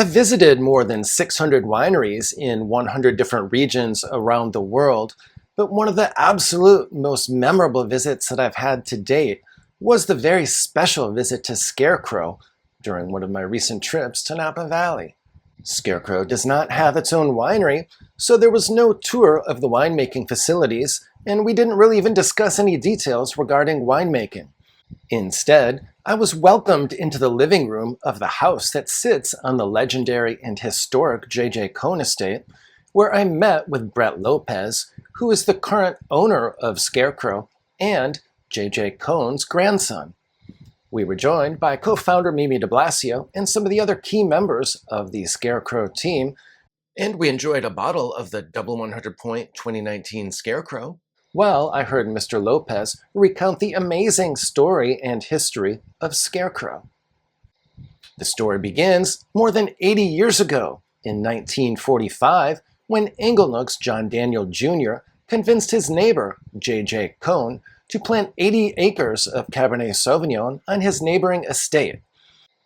I've visited more than 600 wineries in 100 different regions around the world, but one of the absolute most memorable visits that I've had to date was the very special visit to Scarecrow during one of my recent trips to Napa Valley. Scarecrow does not have its own winery, so there was no tour of the winemaking facilities, and we didn't really even discuss any details regarding winemaking. Instead, I was welcomed into the living room of the house that sits on the legendary and historic J.J. Cohn estate, where I met with Brett Lopez, who is the current owner of Scarecrow and J.J. Cohn's grandson. We were joined by co-founder Mimi de Blasio and some of the other key members of the Scarecrow team, and we enjoyed a bottle of the Double 100 Point 2019 Scarecrow. Well, I heard Mr. Lopez recount the amazing story and history of Scarecrow. The story begins more than 80 years ago, in 1945, when Inglenook's John Daniel Jr. convinced his neighbor, J.J. Cohn, to plant 80 acres of Cabernet Sauvignon on his neighboring estate.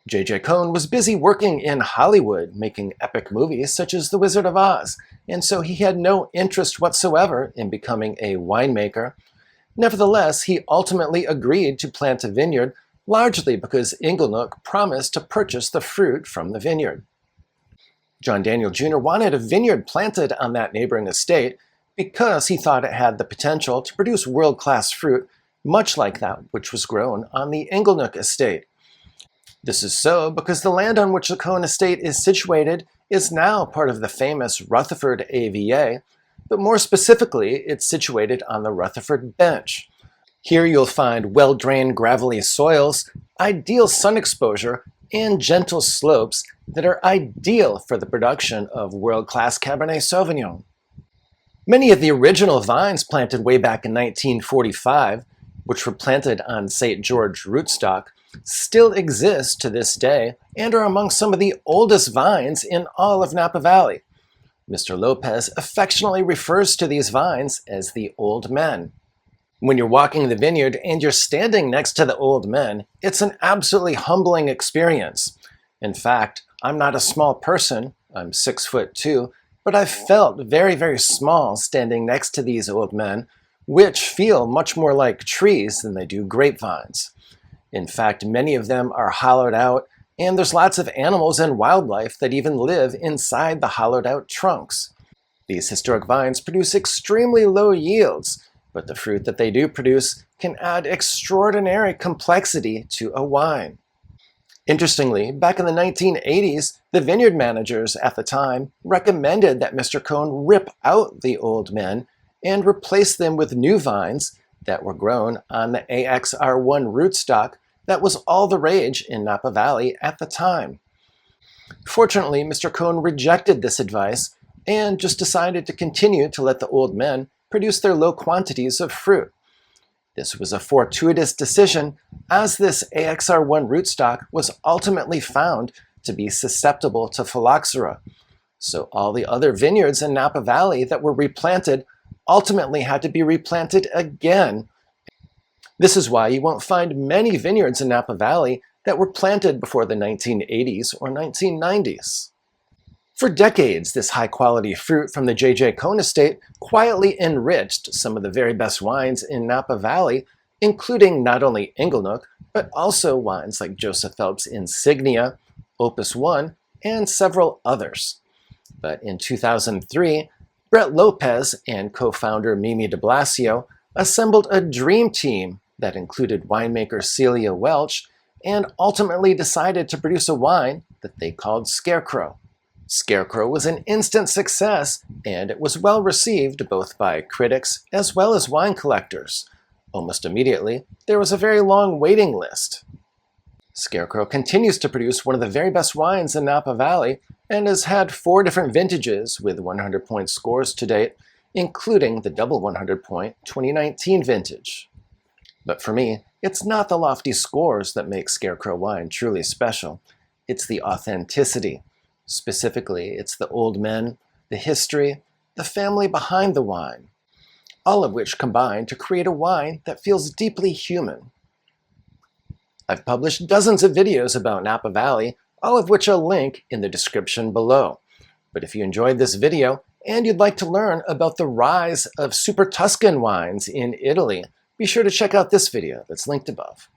J.J. Cohn was busy working in Hollywood, making epic movies such as The Wizard of Oz, and so he had no interest whatsoever in becoming a winemaker. Nevertheless, he ultimately agreed to plant a vineyard, largely because Inglenook promised to purchase the fruit from the vineyard. John Daniel Jr. wanted a vineyard planted on that neighboring estate because he thought it had the potential to produce world-class fruit, much like that which was grown on the Inglenook estate. This is so because the land on which the Cohn estate is situated is now part of the famous Rutherford AVA, but more specifically, it's situated on the Rutherford Bench. Here you'll find well-drained gravelly soils, ideal sun exposure, and gentle slopes that are ideal for the production of world-class Cabernet Sauvignon. Many of the original vines planted way back in 1945, which were planted on St. George rootstock, still exist to this day and are among some of the oldest vines in all of Napa Valley. Mr. Lopez affectionately refers to these vines as the Old Men. When you're walking the vineyard and you're standing next to the Old Men, it's an absolutely humbling experience. In fact, I'm not a small person, I'm 6'2", but I've felt very, very small standing next to these old men, which feel much more like trees than they do grapevines. In fact, many of them are hollowed out, and there's lots of animals and wildlife that even live inside the hollowed out trunks. These historic vines produce extremely low yields, but the fruit that they do produce can add extraordinary complexity to a wine. Interestingly, back in the 1980s, the vineyard managers at the time recommended that Mr. Cohn rip out the old men and replace them with new vines that were grown on the AXR1 rootstock that was all the rage in Napa Valley at the time. Fortunately, Mr. Cohn rejected this advice and just decided to continue to let the old men produce their low quantities of fruit. This was a fortuitous decision, as this AXR1 rootstock was ultimately found to be susceptible to phylloxera. So all the other vineyards in Napa Valley that were replanted ultimately had to be replanted again. This is why you won't find many vineyards in Napa Valley that were planted before the 1980s or 1990s. For decades, this high-quality fruit from the J.J. Cohn estate quietly enriched some of the very best wines in Napa Valley, including not only Inglenook, but also wines like Joseph Phelps Insignia, Opus One, and several others. But in 2003, Brett Lopez and co-founder Mimi de Blasio assembled a dream team that included winemaker Celia Welch and ultimately decided to produce a wine that they called Scarecrow. Scarecrow was an instant success, and it was well received both by critics as well as wine collectors. Almost immediately, there was a very long waiting list. Scarecrow continues to produce one of the very best wines in Napa Valley and has had 4 different vintages with 100-point scores to date, including the Double 100-point 2019 vintage. But for me, it's not the lofty scores that make Scarecrow wine truly special. It's the authenticity. Specifically, it's the old men, the history, the family behind the wine, all of which combine to create a wine that feels deeply human. I've published dozens of videos about Napa Valley, all of which I'll link in the description below. But if you enjoyed this video and you'd like to learn about the rise of Super Tuscan wines in Italy, be sure to check out this video that's linked above.